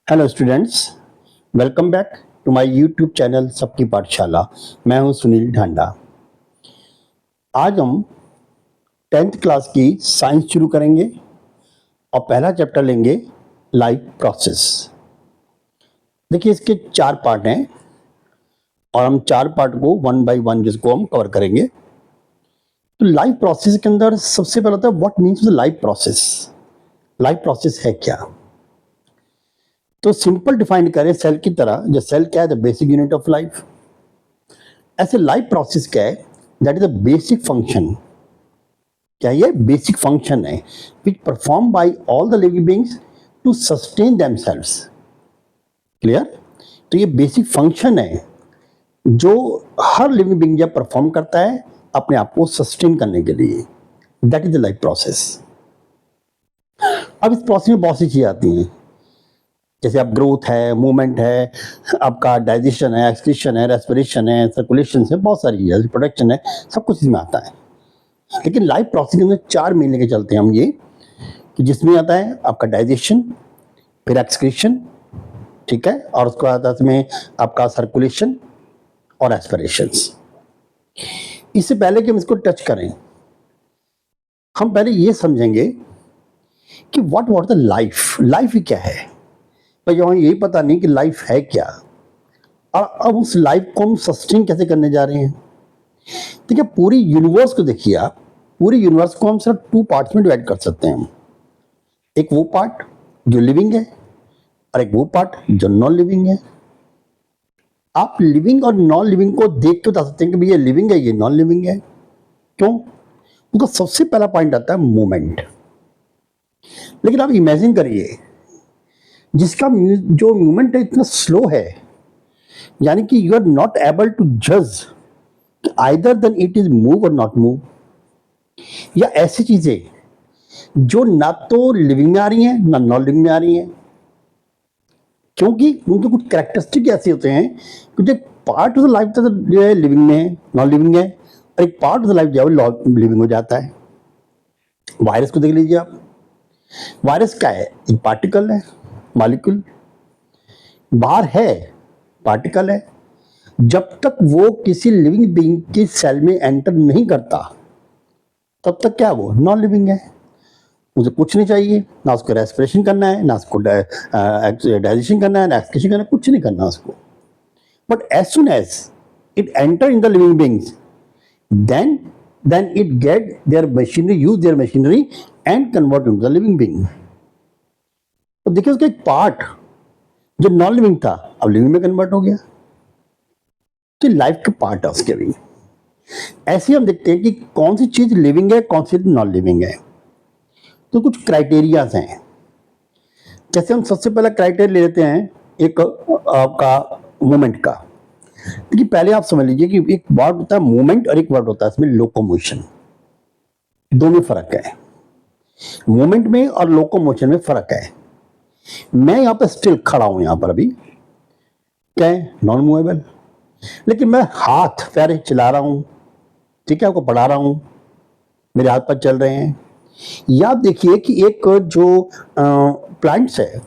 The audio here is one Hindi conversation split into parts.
Hello students, welcome back to my YouTube channel Sabki Pathshala. मैं हूं सुनील ढांडा। आज हम 10th क्लास की साइंस शुरू करेंगे और पहला चैप्टर लेंगे लाइफ प्रोसेस। देखिए, इसके 4 पार्ट हैं और हम 4 पार्ट को वन बाय वन जिसको हम कवर करेंगे। तो लाइफ प्रोसेस के अंदर सबसे पहला होता है what means the life process. Life process है क्या? तो सिंपल डिफाइन करें सेल की तरह, जो सेल क्या है, the basic unit of life. ऐसे लाइफ प्रोसेस क्या है? That is the basic function. क्या ये बेसिक फंक्शन है which perform by all the living beings to sustain themselves. Clear? तो ये बेसिक फंक्शन है जो हर लिविंग बीइंग जब परफॉर्म करता है अपने आप को सस्टेन करने के लिए। That is the life process. अब इस प्रोसेस में बहुत सी चीजें आती हैं, जैसे अब ग्रोथ है, मूवमेंट है, आपका डाइजेशन है, एक्सक्रीशन है, रेस्पिरेशन है, सर्कुलेशन है, बहुत सारी चीज़ें, प्रोटेक्शन है, सब कुछ इसमें आता है। लेकिन लाइफ प्रोसेस के अंदर 4 मेन लेके चलते हैं हम ये, कि जिसमें आता है आपका डाइजेशन, फिर एक्सक्रीशन, ठीक है, और उसके बाद आता है इसमें आपका सर्कुलेशन और रेस्पिरेशन। इससे पहले कि हम इसको टच करें, हम पहले ये समझेंगे कि व्हाट द लाइफ ही क्या है। भाई हमें यही पता नहीं कि लाइफ है क्या, और अब उस लाइफ को हम सस्टेन कैसे करने जा रहे हैं। देखिए, पूरी यूनिवर्स को देखिए आप, पूरी यूनिवर्स को हम सिर्फ 2 पार्ट्स में डिवाइड कर सकते हैं। एक वो पार्ट जो लिविंग है और एक वो पार्ट जो नॉन लिविंग है। आप लिविंग और नॉन लिविंग को देख के बता सकते हैं कि भैया लिविंग है, ये नॉन लिविंग है। क्यों? उनका सबसे पहला पॉइंट आता है मूवमेंट। लेकिन आप इमेजिन करिए, जिसका जो मूवमेंट है इतना स्लो है, यानी कि you are not able to जज either then it is move और नॉट मूव, या ऐसी चीजें जो ना तो लिविंग में आ रही हैं ना नॉन लिविंग में आ रही हैं, क्योंकि उनके कुछ कैरेक्टरिस्टिक ऐसे होते हैं कि एक पार्ट ऑफ द लाइफ जो है लिविंग में है, नॉन लिविंग है, और एक पार्ट ऑफ द लाइफ जो है लिविंग हो जाता है। वायरस को देख लीजिए आप। वायरस क्या है? एक पार्टिकल है, मॉलिक्यूल बाहर है, पार्टिकल है। जब तक वो किसी लिविंग बीइंग की सेल में एंटर नहीं करता तब तक क्या वो नॉन लिविंग है। मुझे कुछ नहीं चाहिए, ना उसको रेस्पिरेशन करना है, ना उसको डाइजेशन करना है, ना एक्सक्रीशन करना है, कुछ नहीं करना उसको। But as soon as it enter in the living beings, then it get their machinery, use their machinery and convert into the living being. तो देखिए, उसका एक पार्ट जो नॉन लिविंग था अब लिविंग में कन्वर्ट हो गया। तो लाइफ का पार्ट है उसके भी। ऐसे हम देखते हैं कि कौन सी चीज लिविंग है, कौन सी नॉन लिविंग है। तो कुछ क्राइटेरियाज हैं। जैसे हम सबसे पहला क्राइटेरिया ले लेते हैं एक आपका मूवमेंट का। देखिए, पहले आप समझ लीजिए कि एक वर्ड होता है मूवमेंट और एक वर्ड होता है इसमें लोकोमोशन। दोनों फर्क है, मूवमेंट में और लोकोमोशन में फर्क है। मैं यहां पर स्टिल खड़ा हूं, यहां पर अभी क्या है, नॉन मूवेबल, लेकिन मैं हाथ पैर चला रहा हूं, ठीक है, आपको पढ़ा रहा हूं, मेरे हाथ पैर चल रहे हैं। या आप देखिए कि एक जो प्लांट्स है,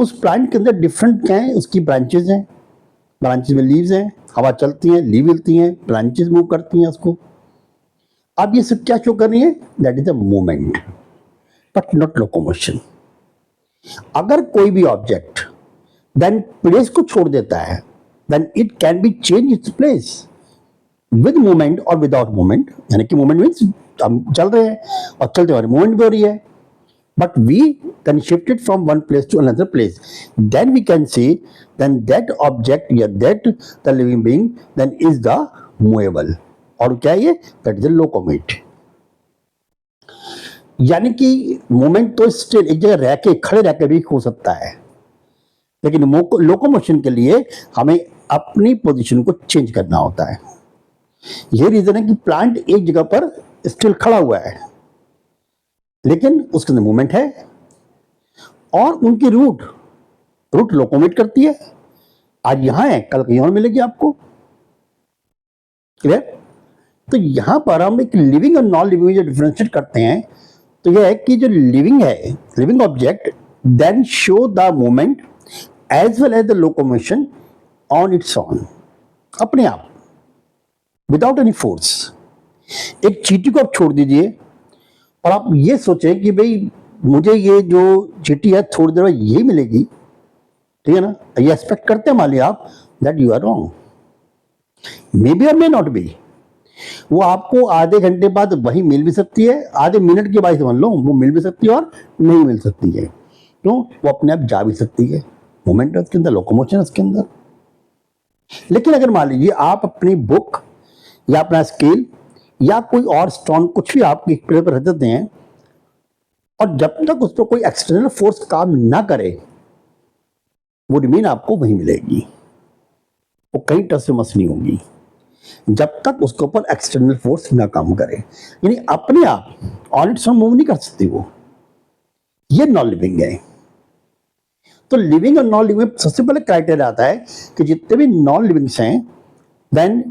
उस प्लांट के अंदर डिफरेंट क्या है, उसकी ब्रांचेस हैं, ब्रांचेस में लीव्स हैं, हवा चलती है, लीव हिलती हैं, ब्रांचेस मूव करती हैं उसको। अब ये सब क्या शो कर रही है? That is a movement but not locomotion. अगर कोई भी ऑब्जेक्ट देन प्लेस को छोड़ देता है, then it can be change its place with movement और विदाउट मूवमेंट। यानी कि मूवमेंट मीन्स हम चल रहे हैं और चलते हमारी मूवमेंट भी हो रही है, but we can shift it from one place to another place. Then we can see then that object या that the living being then is the movable. और क्या है ये? That is the locomote. यानी कि मूवमेंट तो स्टिल एक जगह रह के, खड़े रह के भी हो सकता है, लेकिन लोकोमोशन के लिए हमें अपनी पोजीशन को चेंज करना होता है। यही रीजन है कि प्लांट एक जगह पर स्टिल खड़ा हुआ है, लेकिन उसके अंदर मूवमेंट है, और उनकी रूट लोकोमेट करती है। आज यहां है, कल कहीं और मिलेगी आपको। क्लियर? तो यहां पर हम एक लिविंग और नॉन लिविंग जो डिफरेंशिएट करते हैं, तो यह है कि जो लिविंग है, living object, then show the movement as well as the locomotion on its own, अपने आप, विदाउट एनी फोर्स। एक चींटी को आप छोड़ दीजिए और आप ये सोचें कि भाई मुझे ये जो चींटी है थोड़ी देर बाद यही मिलेगी, ठीक है ना, ये एक्सपेक्ट करते हैं मान लिया आप, that you are wrong. May be और मे नॉट बी, वो आपको आधे घंटे बाद वही मिल भी सकती है, आधे मिनट के बाद समझ लो वो मिल भी सकती है और नहीं मिल सकती है। क्यों? वो अपने आप जा भी सकती है, मोमेंट है उसके अंदर, लोकोमोशन है उसके अंदर। लेकिन अगर मान लीजिए आप अपनी बुक या अपना स्केल या कोई और स्टोन कुछ भी आप एक पेपर पर रख देते हैं और जब तक उस पर कोई एक्सटर्नल फोर्स काम ना करे वो रिमीन आपको वही मिलेगी, वो कहीं टस से मस नहीं होगी जब तक उसके ऊपर एक्सटर्नल फोर्स ना काम करे। यानी अपने आप ऑन इट्स ओन मूव नहीं कर सकती वो, ये नॉन लिविंग है। तो लिविंग और नॉन लिविंग सबसे पहले क्राइटेरिया आता है कि जितने भी नॉन लिविंग्स हैं then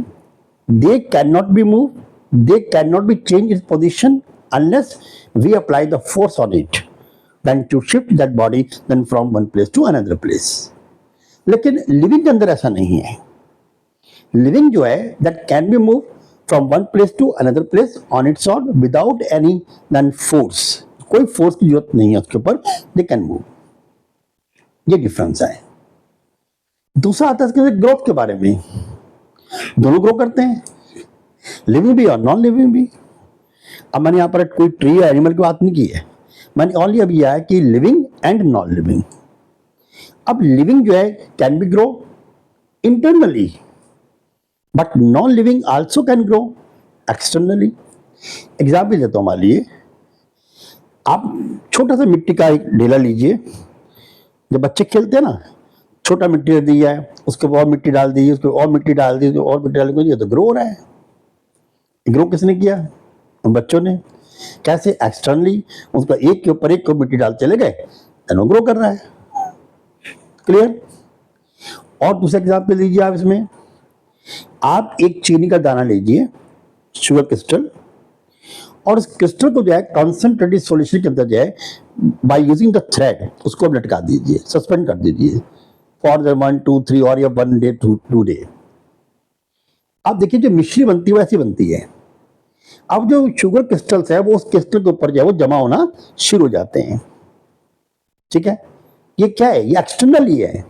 they can not be move, they can not be change its position unless we apply the force on it then to shift that body then from one place to another place. लेकिन लिविंग के अंदर ऐसा नहीं है। लिविंग जो है that can be move from one place to another place on its own without any then force, कोई फोर्स की जरूरत नहीं है उसके ऊपर, दे कैन मूव। ये डिफरेंस है। दूसरा आता है इसके ग्रोथ के बारे में, दोनों ग्रो करते हैं, लिविंग भी और नॉन लिविंग भी। अब मैंने यहां पर कोई ट्री या एनिमल की बात नहीं की है, मैंने ऑनली अभी यह है कि लिविंग एंड नॉन लिविंग। अब लिविंग जो है can be grow internally but non living also can grow externally. Example देता हूं, मान लीजिए आप छोटा सा मिट्टी का एक ढेला लीजिए, जब बच्चे खेलते हैं ना, छोटा मिट्टी रख दिया है, उसके ऊपर और मिट्टी डाल दी, उसके और मिट्टी डाल दी, और मिट्टी डाल दी, ये तो ग्रो हो रहा है। ग्रो किसने किया? बच्चों ने। कैसे? एक्सटर्नली, उसका एक के ऊपर एक को मिट्टी डाल चले गए, वो ग्रो कर रहा है। क्लियर? और दूसरा एग्जाम्पल लीजिए आप इसमें, आप एक चीनी का दाना लीजिए, शुगर क्रिस्टल, और उस क्रिस्टल को जो है कॉन्सेंट्रेटेड सॉल्यूशन के अंदर जो है बाय यूजिंग द थ्रेड उसको आप लटका दीजिए, सस्पेंड कर दीजिए फॉर द 1 2 3 और या 1 डे 2 डे। आप देखिए जो मिश्री बनती है वैसी बनती है। अब जो शुगर क्रिस्टल्स है वो उस क्रिस्टल के ऊपर जो है वो जमा होना शुरू हो जाते हैं। ठीक है, ये क्या है? ये एक्सटर्नल ही है।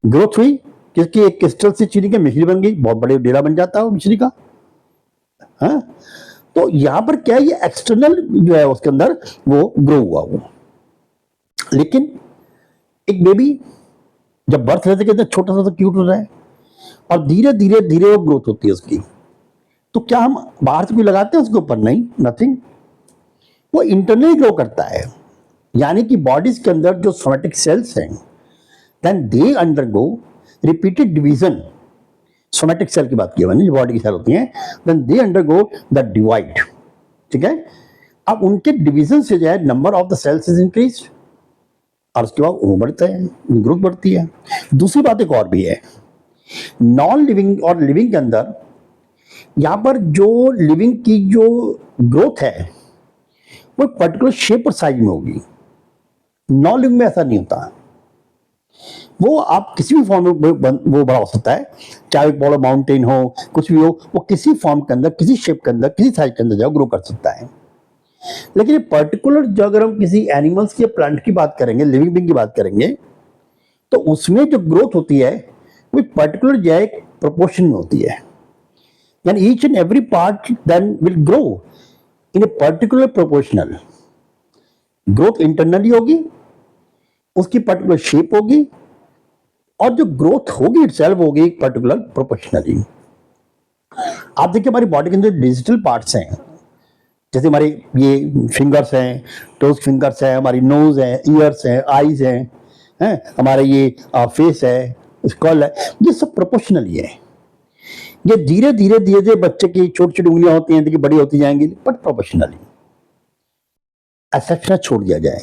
ग्रोथ हुई क्योंकि एक क्रिस्टल से चीनी की मिश्री बन गई, बहुत बड़े डेरा बन जाता है वो मिश्री का। हाँ, तो यहां पर क्या है, ये एक्सटर्नल जो है उसके अंदर वो ग्रो हुआ वो। लेकिन एक बेबी जब बर्थ रहते कहते छोटा सा तो क्यूट हो रहा है और धीरे धीरे धीरे वो ग्रोथ होती है उसकी। तो क्या हम बाहर से कोई लगाते हैं उसके ऊपर? नहीं, नथिंग। वो इंटरनली ग्रो करता है। यानी कि बॉडीज के अंदर जो सोमैटिक सेल्स हैं then they undergo repeated division. Somatic cell की बात की मैंने, जो बॉडी की सेल होती हैं, then they undergo the divide. ठीक है, अब उनके डिवीजन से जो है number of the cells is increase और उसके बाद वो बढ़ता है, ग्रोथ बढ़ती है। दूसरी बात एक और भी है, नॉन लिविंग और लिविंग के अंदर यहां पर जो लिविंग की जो ग्रोथ है वो पर्टिकुलर शेप और साइज में होगी। नॉन लिविंग में ऐसा नहीं होता। वो आप किसी भी फॉर्म में वो बड़ा हो सकता है, चाहे एक बड़ा माउंटेन हो, कुछ भी हो, वो किसी फॉर्म के अंदर, किसी शेप के अंदर, किसी साइज के अंदर जाओ ग्रो कर सकता है। लेकिन पर्टिकुलर जो अगर हम किसी एनिमल्स के प्लांट की बात करेंगे, लिविंग बीइंग की बात करेंगे, तो उसमें जो ग्रोथ होती है वो पर्टिकुलर जो है प्रोपोर्शन में होती है। यानी each and every part then will grow in a particular proportional. Growth internally होगी, उसकी पर्टिकुलर शेप होगी और जो ग्रोथ होगी इटसेल्फ होगी पर्टिकुलर प्रोपोर्शनली। आप देखिए हमारी बॉडी के अंदर डिजिटल पार्ट्स हैं, जैसे हमारे ये फिंगर्स हैं, टोज फिंगर्स हैं, हमारी नोज है, ईयर्स हैं, आईज हैं, हमारे ये फेस है, स्कल है, ये सब प्रोपोर्शनली है। ये धीरे धीरे धीरे धीरे बच्चे की छोटी छोटी उंगलियां होती हैं, देखिए बड़ी होती जाएंगी, बट प्रोपोर्शनली। एक्सेप्शनल छोड़ दिया जाए,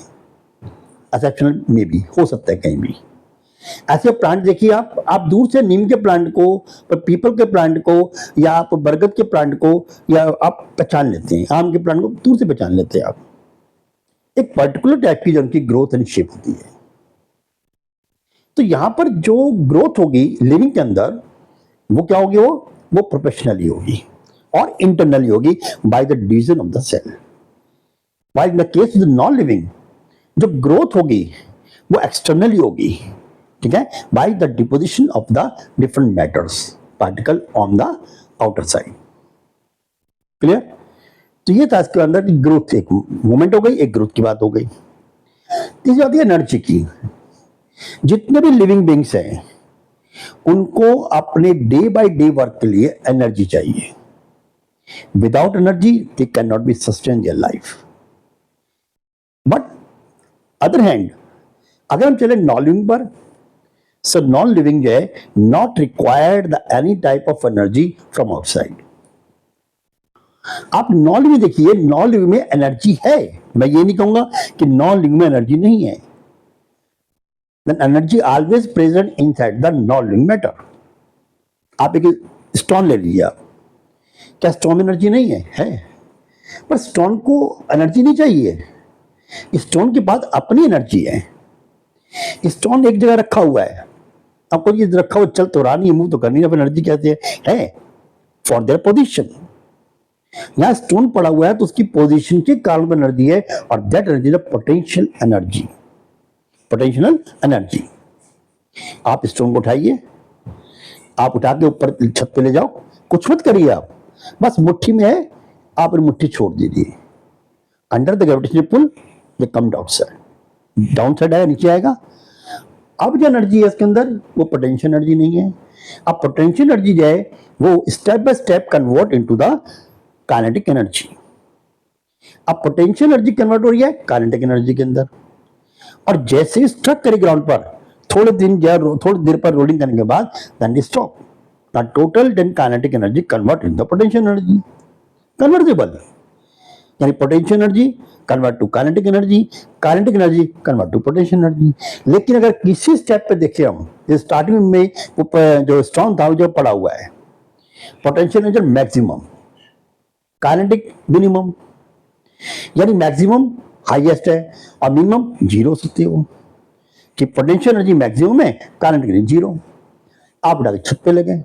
एक्सेप्शनल में भी हो सकता है कहीं भी। ऐसे प्लांट देखिए आप दूर से नीम के प्लांट को, पीपल के प्लांट को, या आप बरगद के प्लांट को या आप पहचान लेते हैं, आम के प्लांट को दूर से पहचान लेते हैं आप। एक पर्टिकुलर टाइप की जो उनकी ग्रोथ एंड शेप होती है। तो यहां पर जो ग्रोथ होगी लिविंग के अंदर, वो क्या होगी, वो प्रोफेशनली होगी और इंटरनली होगी by the division of the cell. While in the case of the non living, जो ग्रोथ होगी वो एक्सटर्नली होगी, ठीक है, by the deposition of the different matters particle on the outer side. Clear? तो ये था इसके अंदर की ग्रोथ, एक मूवमेंट हो गई, एक ग्रोथ की बात हो गई। तीसरी बात है एनर्जी की। जितने भी लिविंग बींग्स हैं उनको अपने डे बाय डे वर्क के लिए एनर्जी चाहिए। Without energy they can not B sustain their life. But other hand अगर हम चले नॉन लिविंग पर, सो नॉन लिविंग जो है not required the any type of energy from outside. आप नॉन लिविंग देखिए, नॉन लिविंग में एनर्जी है, मैं ये नहीं कहूंगा कि नॉन लिविंग में एनर्जी नहीं है। Then energy always present inside the non living matter. आप एक स्टोन ले लीजिए, आप, क्या स्टोन में एनर्जी नहीं है? पर स्टोन को एनर्जी नहीं चाहिए, स्टोन के पास अपनी एनर्जी है। स्टोन एक जगह रखा हुआ है, आपको ये रखा हुआ चल तो रहा नहीं, मूव तो करनी है, एनर्जी कहते हैं फॉर देयर पोजीशन। यहां स्टोन पड़ा हुआ है तो उसकी पोजीशन के कारण एनर्जी है, और that energy is potential energy. Potential energy. आप स्टोन को उठाइए, आप उठा के ऊपर छत पे ले जाओ, कुछ मत करिए, आप बस मुट्ठी में है, आप मुट्ठी छोड़ दीजिए। अंडर द ग्रेविटेशनल पुल ये कम डाउन साइड आएगा, नीचे आएगा। अब जो एनर्जी है इसके अंदर वो पोटेंशियल एनर्जी नहीं है। अब पोटेंशियल एनर्जी जो है वो step by step convert into the kinetic energy. अब पोटेंशियल एनर्जी कन्वर्ट हो रही है काइनेटिक एनर्जी के अंदर, और जैसे ही स्ट्रक करे ग्राउंड पर, थोड़ी देर पर रोलिंग करने के बाद then stop the total then kinetic energy convert in the potential energy. Convertible, यानी potential energy convert to kinetic energy, kinetic energy convert to potential energy. लेकिन अगर किसी स्टेप पे देखिए हम, स्टार्टिंग में जो स्ट्रॉन्ग था जो पड़ा हुआ है, potential energy maximum, kinetic minimum, यानी मैक्सिमम हाईएस्ट है और मिनिमम जीरो हो सकती है वो, कि पोटेंशियल एनर्जी मैक्सिमम है, काइनेटिक एनर्जी जीरो। आप उठा के छत पे लगे,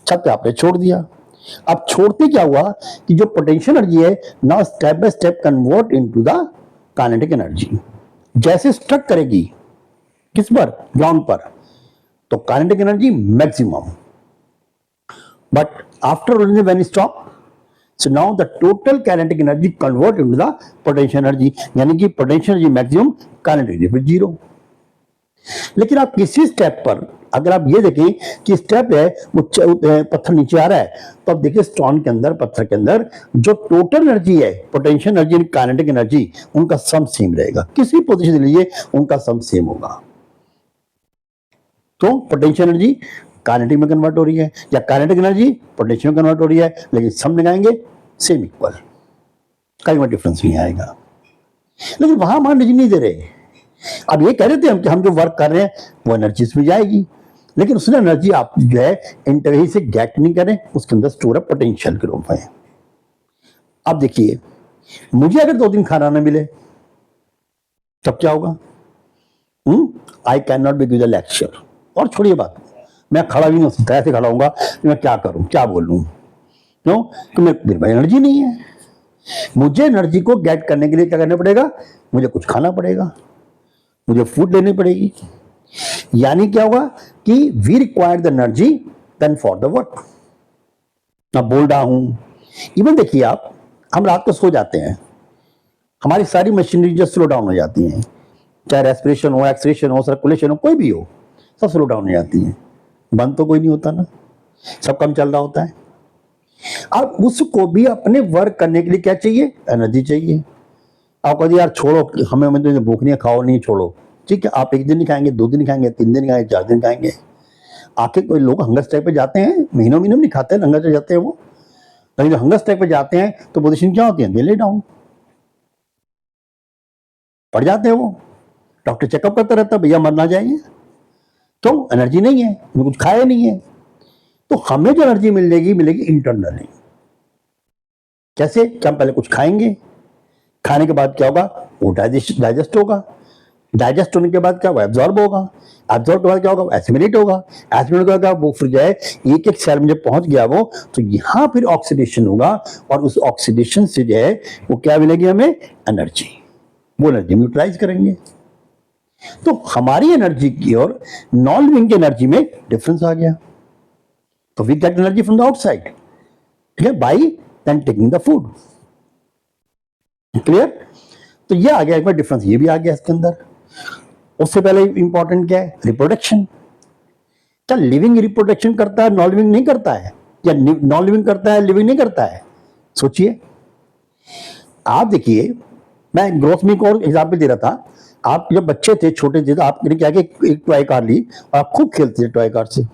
छत पे आपने छोड़ दिया। अब छोड़ते क्या हुआ कि जो पोटेंशियल एनर्जी है now step by step convert into the kinetic energy. जैसे स्ट्रक करेगी किस पर, ग्राउंड पर, तो kinetic energy maximum, but after when stop, so now the total kinetic energy convert into the potential energy, यानी कि potential energy maximum, kinetic energy zero. लेकिन आप किसी स्टेप पर अगर आप ये देखें कि स्टेप है वो पत्थर नीचे आ रहा है, तो आप देखिए स्टोन के अंदर, पत्थर के अंदर जो टोटल एनर्जी है, पोटेंशियल एनर्जी, काइनेटिक एनर्जी, उनका सम सेम रहेगा। किसी पोजीशन लीजिए उनका सम सेम होगा। तो पोटेंशियल एनर्जी काइनेटिक में कन्वर्ट हो रही है, या काइनेटिक एनर्जी पोटेंशियल में कन्वर्ट हो रही है, लेकिन सम लगाएंगे सेम इक्वल, कहीं में डिफरेंस नहीं आएगा। लेकिन वहां हम एनर्जी नहीं दे रहे। अब ये कह रहे थे हम कि हम जो वर्क कर रहे हैं वो एनर्जी इसमें जाएगी, लेकिन उसने एनर्जी आप जो है इंटरही से गेट नहीं करें, उसके अंदर स्टोर है पोटेंशियल के रूप में। अब देखिए, मुझे अगर 2 दिन खाना ना मिले तब क्या होगा? I can not B give the lecture. और छोड़िए बात, मैं खड़ा भी नहीं हो सकता, ऐसे खड़ा होऊंगा, मैं क्या करूं, क्या बोलूं, क्यों? कि मेरे पास एनर्जी नहीं है। मुझे एनर्जी को गेट करने के लिए क्या करना पड़ेगा? मुझे कुछ खाना पड़ेगा, मुझे फूड लेनी पड़ेगी। यानी क्या होगा कि we require the energy then for the work. मैं बोल रहा हूं, इवन देखिए आप, हम रात को सो जाते हैं, हमारी सारी मशीनरी जो स्लो डाउन हो जाती हैं, चाहे रेस्पिरेशन हो, एक्सपिरेशन हो, सर्कुलेशन हो, कोई भी हो, सब स्लो डाउन हो जाती हैं। बंद तो कोई नहीं होता ना, सब कम चल रहा होता है। अब उसको भी अपने वर्क करने के लिए क्या चाहिए? एनर्जी चाहिए। आप कहते यार छोड़ो, हमें तो भूख नहीं है, खाओ नहीं, छोड़ो, ठीक है, आप 1 दिन नहीं खाएंगे, 2 दिन नहीं खाएंगे, 3 दिन नहीं खाएंगे, 4 दिन खाएंगे। आखिर कोई लोग हंगर स्ट्राइक पे जाते हैं, महीनों महीनों नहीं खाते, हंगर पे जाते हैं वो, लेकिन जो हंगर स्ट्राइक पे जाते हैं तो पोजीशन क्या होती है? दे ले डाउन, पड़ जाते हैं वो। डॉक्टर चेकअप करता रहता है, भैया मर ना जाएंगे, तो एनर्जी नहीं है, कुछ खाया नहीं है। तो हमें जो एनर्जी मिलेगी इंटरनली। कैसे? कि हम पहले कुछ खाएंगे, खाने के बाद क्या होगा? वो डाइजेस्ट होगा, डाइजेस्ट होने के बाद क्या होगा, एब्जॉर्ब होगा, एब्जॉर्ब के बाद क्या होगा, एसिमिलेट होगा, एसिमिलेट होगा, वो फिर जो है एक एक सेल में जब पहुंच गया वो, तो यहाँ फिर ऑक्सीडेशन होगा, और उस ऑक्सीडेशन से जो है वो क्या मिलेगी हमें, एनर्जी, वो एनर्जी हम यूटिलाइज करेंगे। तो हमारी एनर्जी की और नॉन लिविंग की एनर्जी में डिफरेंस आ गया। तो we get energy from the outside, ठीक है, by then taking the food, clear. तो ये आ गया एक बार डिफरेंस, ये भी आ गया इसके अंदर। उससे पहले इंपॉर्टेंट क्या है, रिप्रोडक्शन। क्या लिविंग रिप्रोडक्शन करता है, नॉन लिविंग नहीं करता है, या नॉन लिविंग करता है, लिविंग नहीं करता है? सोचिए, आप देखिए, मैं ग्रोथ में एक और एग्जाम्पल दे रहा था। आप जब बच्चे थे, छोटे थे, तो आपने क्या किया, एक टॉय कार ली और आप खूब खेलते थे टॉय कार से,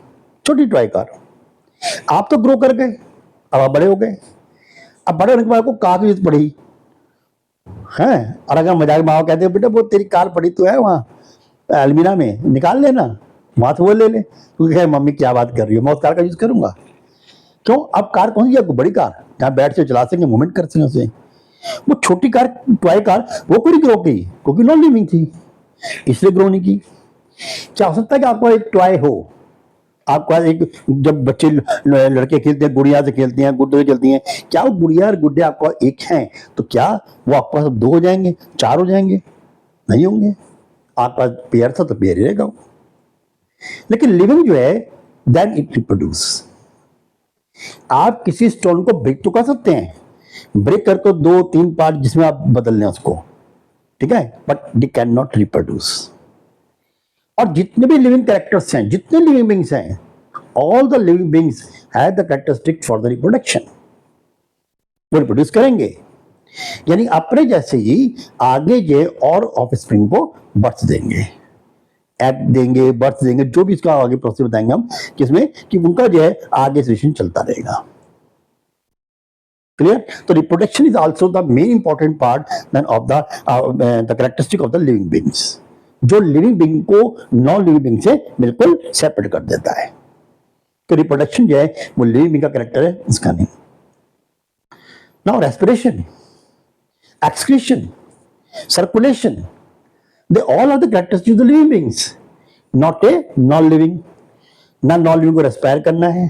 छोटी टॉय कार। आप तो ग्रो कर गए, अब आप बड़े हो गए। अब बड़े होने के बाद आपको कार की जरूरत पड़ी है, और अगर मजाक माँ कहते हैं बेटा वो तेरी कार पड़ी तो है वहाँ अलमीरा में, निकाल लेना, वहां से वो ले ले, तो कहे मम्मी क्या बात कर रही हो, मैं उस कार का यूज करूंगा। क्यों, अब कार कौन सी, आपको बड़ी कार जहाँ बैठ से चला सकेंगे, मूवमेंट कर सकें उसे। वो छोटी कार, टॉय कार, वो कोई ग्रो की, क्योंकि नॉन लिविंग थी, इसलिए ग्रो नहीं की। क्या हो सकता है कि आपको एक टॉय हो, आपका एक, जब बच्चे लड़के खेलते हैं गुड़िया से खेलते हैं, गुड्डे से खेलती हैं, क्या वो गुड़िया और गुड्डे आपका एक हैं, तो क्या वो आपके पास 2 हो जाएंगे, 4 हो जाएंगे? नहीं होंगे। आपका पेयर था तो पेयर ही रहेगा वो। लेकिन लिविंग जो है, देन इट रिप्रोड्यूस। आप किसी स्टोन को ब्रेक तो कर सकते हैं, ब्रेक कर तो 2-3 पार्ट जिसमें आप बदल लें उसको, ठीक है, but they can not reproduce. और जितने भी लिविंग कैरेक्टर्स हैं, जितने लिविंग बींग्स हैं, all the living beings have the characteristic for the reproduction, वो रिप्रोड्यूस करेंगे। यानी अपने जैसे ही आगे जो और ऑफस्प्रिंग को बर्थ देंगे, एग देंगे, बर्थ देंगे, जो भी इसका आगे प्रोसेस बताएंगे हम, किसमें कि उनका जो है आगे सिचुएशन चलता रहेगा, क्लियर। तो reproduction is also the main important part then of the characteristic of the living beings, जो लिविंग बींग को नॉन लिविंग बींग से बिल्कुल सेपरेट कर देता है। तो रिप्रोडक्शन जो है वो लिविंग बींग का कैरेक्टर है, इसका नहीं। Now respiration, excretion, circulation, they all are the characteristics of the living beings, not a non-living। ना non-living को रेस्पायर करना है।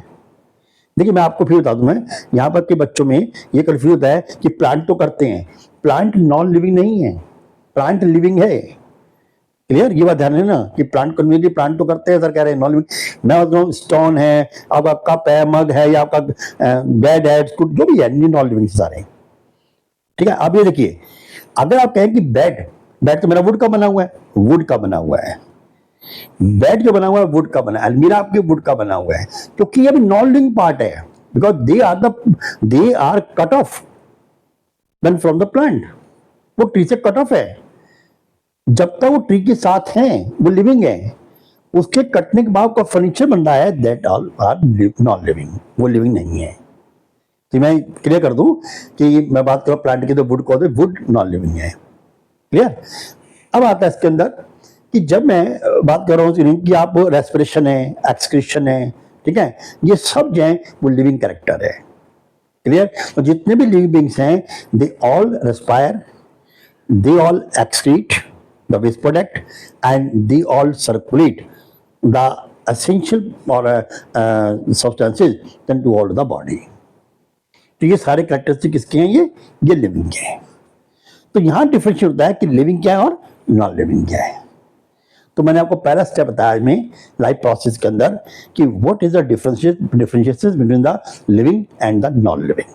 देखिए मैं आपको फिर बता दूं, मैं यहाँ पर के बच्चों में ये कंफ्यूज होता है कि प्लांट तो करते हैं, प्लांट नॉन लिविंग नहीं है, प्लांट लिविंग है, क्लियर। ये बात ध्यान है ना कि प्लांट कम्युनिटी, प्लांट तो करते हैं, सर कह रहे हैं नॉन लिविंग। मैं बताऊँ स्टोन है, अब आपका पैर मग है, या आपका बेड है, जो भी है, नॉन लिविंग सारे, ठीक है। अब ये देखिए, अगर आप कहें कि बेड, बेड तो मेरा वुड का बना हुआ है, वुड का बना हुआ है, बेड जो बना हुआ है वुड का बना है, अलमीरा आपके वुड का बना हुआ है, क्योंकि ये भी नॉन लिविंग पार्ट है, because they are cut off then from the plant. वो ट्री से कट ऑफ है, जब तक वो ट्री के साथ हैं वो लिविंग है, उसके कटने के बाद का फर्नीचर बन रहा है, that all are non living, वो लिविंग नहीं है। तो मैं क्लियर कर दूं कि मैं बात कर रहा हूं प्लांट की, तो वुड को, वुड नॉन लिविंग है, क्लियर। अब आता है इसके अंदर कि जब मैं बात कर रहा हूं कि आप रेस्पिरेशन है, एक्सक्रीशन है, ठीक है, ये सब जो है वो लिविंग कैरेक्टर है, क्लियर। तो जितने भी लिविंग बींग्स हैं, they all respire, they all excrete the waste product, and they all circulate the essential और substances to all the body. तो ये सारे कैरेक्टरिस्टिक किसके हैं, ये लिविंग के हैं। तो यहां डिफरेंशिएट होता है कि लिविंग क्या है और नॉन लिविंग क्या है। तो मैंने आपको पहला स्टेप बताया में लाइफ प्रोसेस के अंदर कि what is the differentiation between the living and the non living,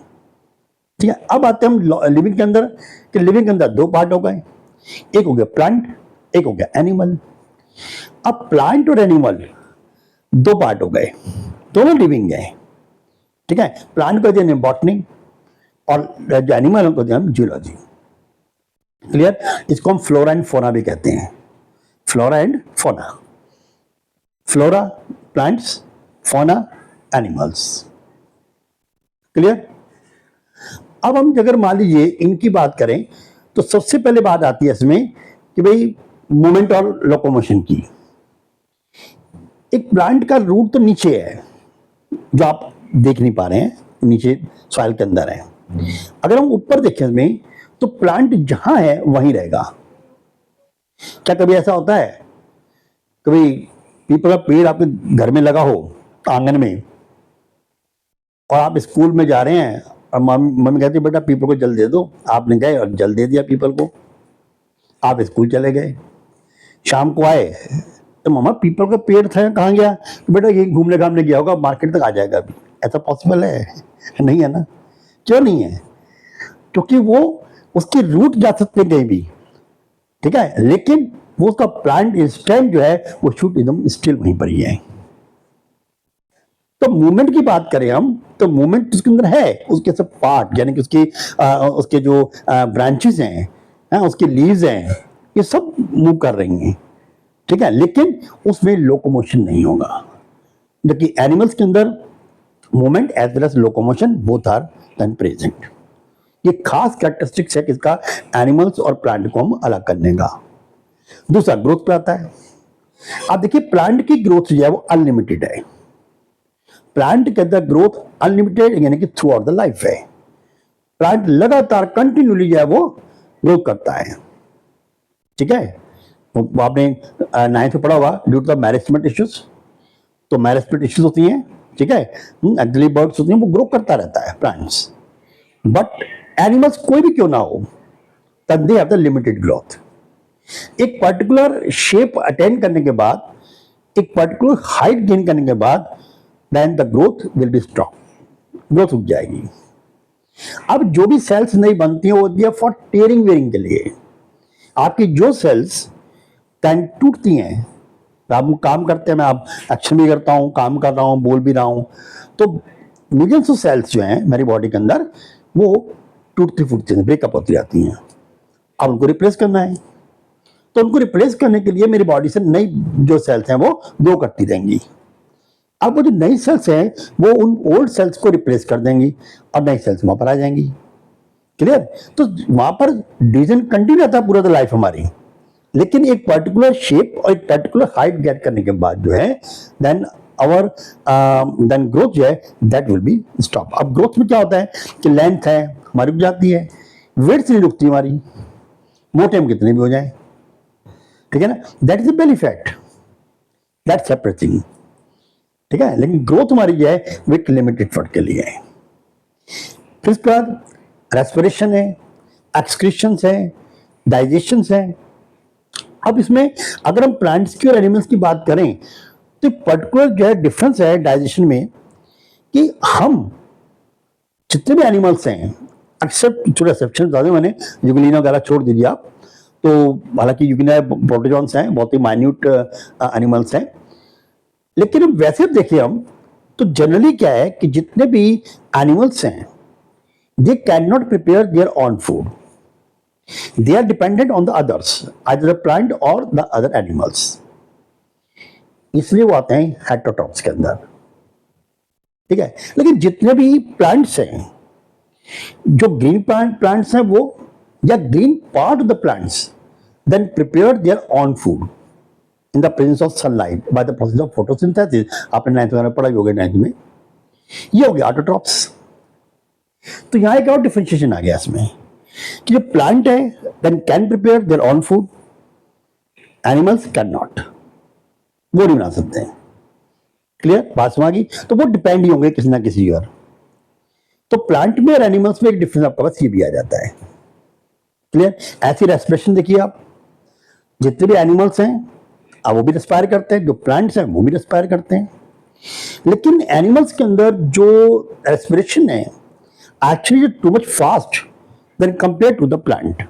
ठीक है। अब आते हैं हम लिविंग के अंदर, कि लिविंग के अंदर 2 पार्ट हो गए, एक हो गया प्लांट, एक हो गया एनिमल। अब प्लांट और एनिमल 2 पार्ट हो गए, दोनों लिविंग है, ठीक है। प्लांट को दिया बॉटनी और जो एनिमल को दिया जियोलॉजी, क्लियर। इसको हम फ्लोरा एंड फोना भी कहते हैं, flora and fauna, flora plants, फोना एनिमल्स, क्लियर। अब हम अगर मान लीजिए इनकी बात करें तो सबसे पहले बात आती है इसमें कि भाई मूवमेंट और लोकोमोशन की। एक प्लांट का रूट तो नीचे है, जो आप देख नहीं पा रहे हैं, नीचे सॉइल के अंदर है। अगर हम ऊपर देखें इसमें तो प्लांट जहां है वहीं रहेगा। क्या कभी ऐसा होता है, कभी पीपल का पेड़ आपके घर में लगा हो आंगन में, और आप स्कूल में जा रहे हैं और मम्मी कहती है बेटा पीपल को जल दे दो, आपने गए और जल दे दिया पीपल को, आप स्कूल चले गए, शाम को आए तो मम्मा पीपल का पेड़ था कहाँ गया, तो बेटा ये घूमने घामने गया होगा, मार्केट तक आ जाएगा अभी। ऐसा पॉसिबल है? नहीं है ना। क्यों नहीं है? क्योंकि वो उसके रूट जा सकते हैं कहीं भी, ठीक है, लेकिन वो उसका प्लांट स्टेम जो है वो शूट एकदम स्टिल वहीं पर ही है। तो मूवमेंट की बात करें हम, तो मूवमेंट उसके अंदर है, उसके सब पार्ट यानी कि उसके जो ब्रांचेस हैं, उसके लीव्स हैं, ये सब मूव कर रही हैं, ठीक है, लेकिन उसमें लोकोमोशन नहीं होगा। जबकि एनिमल्स के अंदर movement as well as locomotion both are then present. ये खास कैरेक्टरिस्टिक्स है किसका, एनिमल्स और प्लांट को हम अलग करने का। दूसरा ग्रोथ पे आता है। आप देखिए प्लांट की ग्रोथ जो है वो अनलिमिटेड है। प्लांट के अंदर ग्रोथ अनलिमिटेड यानी कि थ्रू आउट द लाइफ है। प्लांट लगातार कंटिन्यूली जो है वो ग्रोथ करता है, ठीक है। तो आपने 9th में पढ़ा होगा due to the meristematic tissues, तो मैरिस्टेमेटिक इश्यूज होती हैं, ठीक है, एक्चुअली बर्ड्स होती हैं, वो ग्रो करता रहता है प्लांट्स। बट एनिमल्स कोई भी क्यों ना हो, तब they have the limited growth. एक पर्टिकुलर शेप अटेन करने के बाद, एक पर्टिकुलर हाइट गेन करने के बाद, then the growth will be stop, growth रुक जाएगी। अब जो भी सेल्स नहीं बनती हैं वो होती है फॉर टेयरिंग वेयरिंग के लिए। आपकी जो सेल्स तन टूटती हैं, आप काम करते हैं, मैं आप एक्शन भी करता हूँ, काम कर रहा हूँ, बोल भी रहा हूँ, तो मिलियंस ऑफ सेल्स जो हैं मेरी बॉडी के अंदर वो टूटती फूटती हैं, ब्रेकअप होती जाती हैं। अब उनको रिप्लेस करना है, तो उनको रिप्लेस करने के लिए मेरी बॉडी से नई जो सेल्स हैं वो ग्रो करती रहेंगी। अब वो जो नई सेल्स हैं वो उन ओल्ड सेल्स को रिप्लेस कर देंगी और नई सेल्स वहां पर आ जाएंगी। क्लियर? तो वहां पर डिवीजन कंटिन्यू रहता है पूरा द लाइफ हमारी, लेकिन एक पर्टिकुलर शेप और एक पर्टिकुलर हाइट गेट करने के बाद जो है देन आवर देन ग्रोथ जो है दैट विल बी स्टॉप। अब ग्रोथ में क्या होता है कि लेंथ है हमारी रुक जाती है, वेट नहीं रुकती हमारी, मोटे हम कितने भी हो जाए, ठीक है ना, that is a belly fact, that separate thing, ठीक है, लेकिन ग्रोथ हमारी जो है विथ लिमिटेड फट के लिए है। फिर इसके बाद रेस्पिरेशन है, एक्सक्रीशंस है, डाइजेशन है। अब इसमें अगर हम प्लांट्स की और एनिमल्स की बात करें तो पर्टिकुलर जो है डिफरेंस है डाइजेशन में कि हम जितने भी एनिमल्स हैं, एक्सेप्ट थोड़ा एक्सेप्शन ज्यादा, मैंने यूग्लिना वगैरह छोड़ दीजिए आप, तो हालांकि यूग्लिना प्रोटोजोन्स हैं, बहुत ही माइन्यूट एनिमल्स हैं, लेकिन वैसे देखिए हम तो जनरली क्या है कि जितने भी एनिमल्स हैं they can not prepare their own food, they are dependent on the others, either the plant और द अदर एनिमल्स, इसलिए वो आते हैं हेटेरोट्रॉप्स के अंदर, ठीक है। लेकिन जितने भी प्लांट्स हैं, जो ग्रीन प्लांट्स हैं वो या green part of the plants then prepare their own food in the presence of sunlight by the process of photosynthesis, आपने 9th में पढ़ा ही होगा 9th में, ये हो गया ऑटोट्रॉप्स। तो यहां एक और डिफरेंशिएशन आ गया इसमें कि जो प्लांट है then can prepare their own food, animals can not, वो नहीं बना सकते हैं। क्लियर बात समझ गई? तो वो डिपेंड ही होंगे किसी ना किसी और। तो प्लांट में और एनिमल्स में एक डिफरेंस आपका पास ये भी आ जाता है। क्लियर? ऐसी रेस्पिरेशन देखिए आप, जितने भी एनिमल्स हैं अब वो भी रेस्पायर करते हैं, जो प्लांट्स हैं वो भी रेस्पायर करते हैं, लेकिन एनिमल्स के अंदर जो रेस्पिरेशन है actually too much fast than compare to the plant.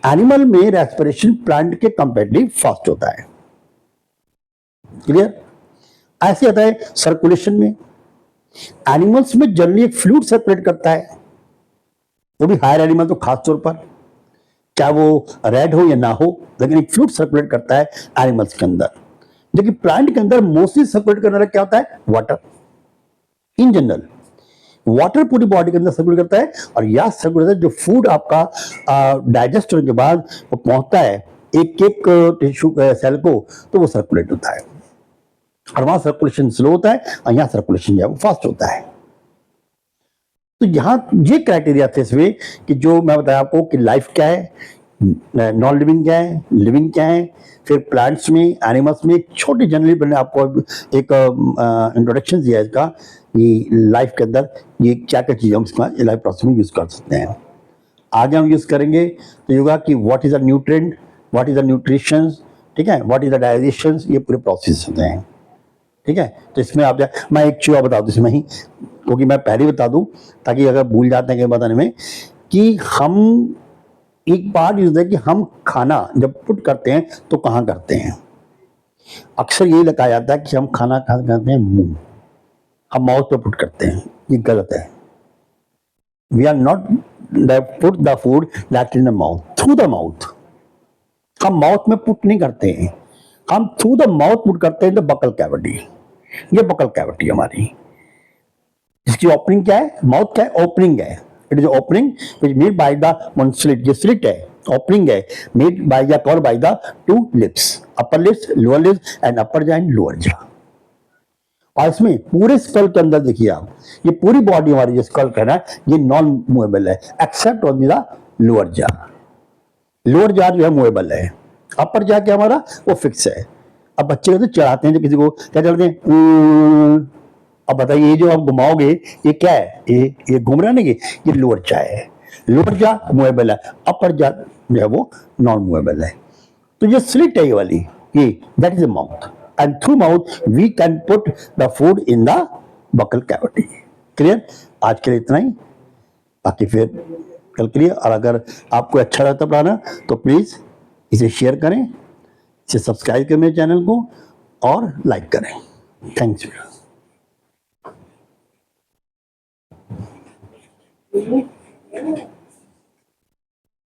Animal में रेस्पिरेशन प्लांट के कंपेरेटिवली फास्ट होता है। क्लियर? ऐसे आता है सर्कुलेशन में, एनिमल्स में जनरली एक फ्लूइड सर्कुलेट करता है, वो भी हायर एनिमल तो खास तौर पर, चाहे वो रेड हो या ना हो, लेकिन एक फ्लूइड सर्कुलेट करता है एनिमल्स के अंदर। जबकि प्लांट के अंदर मोस्टली सर्कुलेट करने वाला क्या होता है, वाटर। इन जनरल वाटर पूरी बॉडी के अंदर सर्कुलेट करता है, और यह सर्कुलेट है जो फूड आपका डाइजेस्ट होने के बाद वो पहुंचता है एक एक टिश्यू सेल को, तो वो सर्कुलेट होता है, और वहां सर्कुलेशन स्लो होता है और यहां सर्कुलेशन जो है वो फास्ट होता है। तो यहाँ ये क्राइटेरिया थे इसमें कि जो मैं बताया आपको कि लाइफ क्या है, नॉन लिविंग क्या है, लिविंग क्या है, फिर प्लांट्स में, एनिमल्स में, छोटे जनरली मैंने आपको एक इंट्रोडक्शन दिया इसका कि लाइफ के अंदर ये क्या क्या चीज़ें हम इसका लाइफ प्रोसेस में यूज़ कर सकते हैं। आगे हम यूज़ करेंगे तो ये होगा कि what is the nutrient, what is the nutrition, ठीक है, व्हाट इज़ द डाइजेशन, ये पूरे प्रोसेस होते हैं, ठीक है। तो इसमें आप मैं एक चीज़ बता दूँ इसमें ही, क्योंकि मैं पहले ही बता दूँ ताकि अगर भूल जाते हैं कहीं बताने में, कि हम एक बात यूज है कि हम खाना जब पुट करते हैं तो कहाँ करते हैं। अक्सर यही लगाया जाता है कि हम खाना खाते हैं मुंह, हम माउथ पे पुट करते हैं, ये गलत है। We are not put the food that in the mouth, through the mouth. हम माउथ में पुट नहीं करते हैं, हम थ्रू द माउथ पुट करते हैं द बकल कैविटी। ये बकल कैविटी हमारी, इसकी ओपनिंग क्या है, माउथ क्या है, ओपनिंग है। It is opening which made by the one slit, ये स्लिट है, ओपनिंग है, मेड बाय या cover by the two lips, upper lips, lower lips and upper जा एंड लोअर जा। और इसमें पूरे स्कल के अंदर देखिए आप, ये पूरी बॉडी हमारी जो स्कल का है ये नॉन मूवेबल है एक्सेप्ट ऑन द लोअर जा। लोअर जा जो है मूवेबल है, अपर जा क्या हमारा वो फिक्स है। अब बच्चे कहते चढ़ाते हैं, जो किसी को क्या चढ़ते हैं, अब बताइए ये जो आप घुमाओगे ये क्या है, ये घूम रहा है ना, ये लोअर जा है। लोअर जा मूवेबल है, अपर जा जो है वो नॉन मूवेबल है। तो ये स्लिट है ये वाली, ये that is the mouth, and through mouth we can put the food in the buccal cavity. Clear? आज के लिए इतना ही, बाकी फिर कल के लिए। और अगर आपको अच्छा लगता पढ़ाना तो प्लीज इसे शेयर करें, इसे सब्सक्राइब करें मेरे चैनल को और लाइक करें। Thanks you.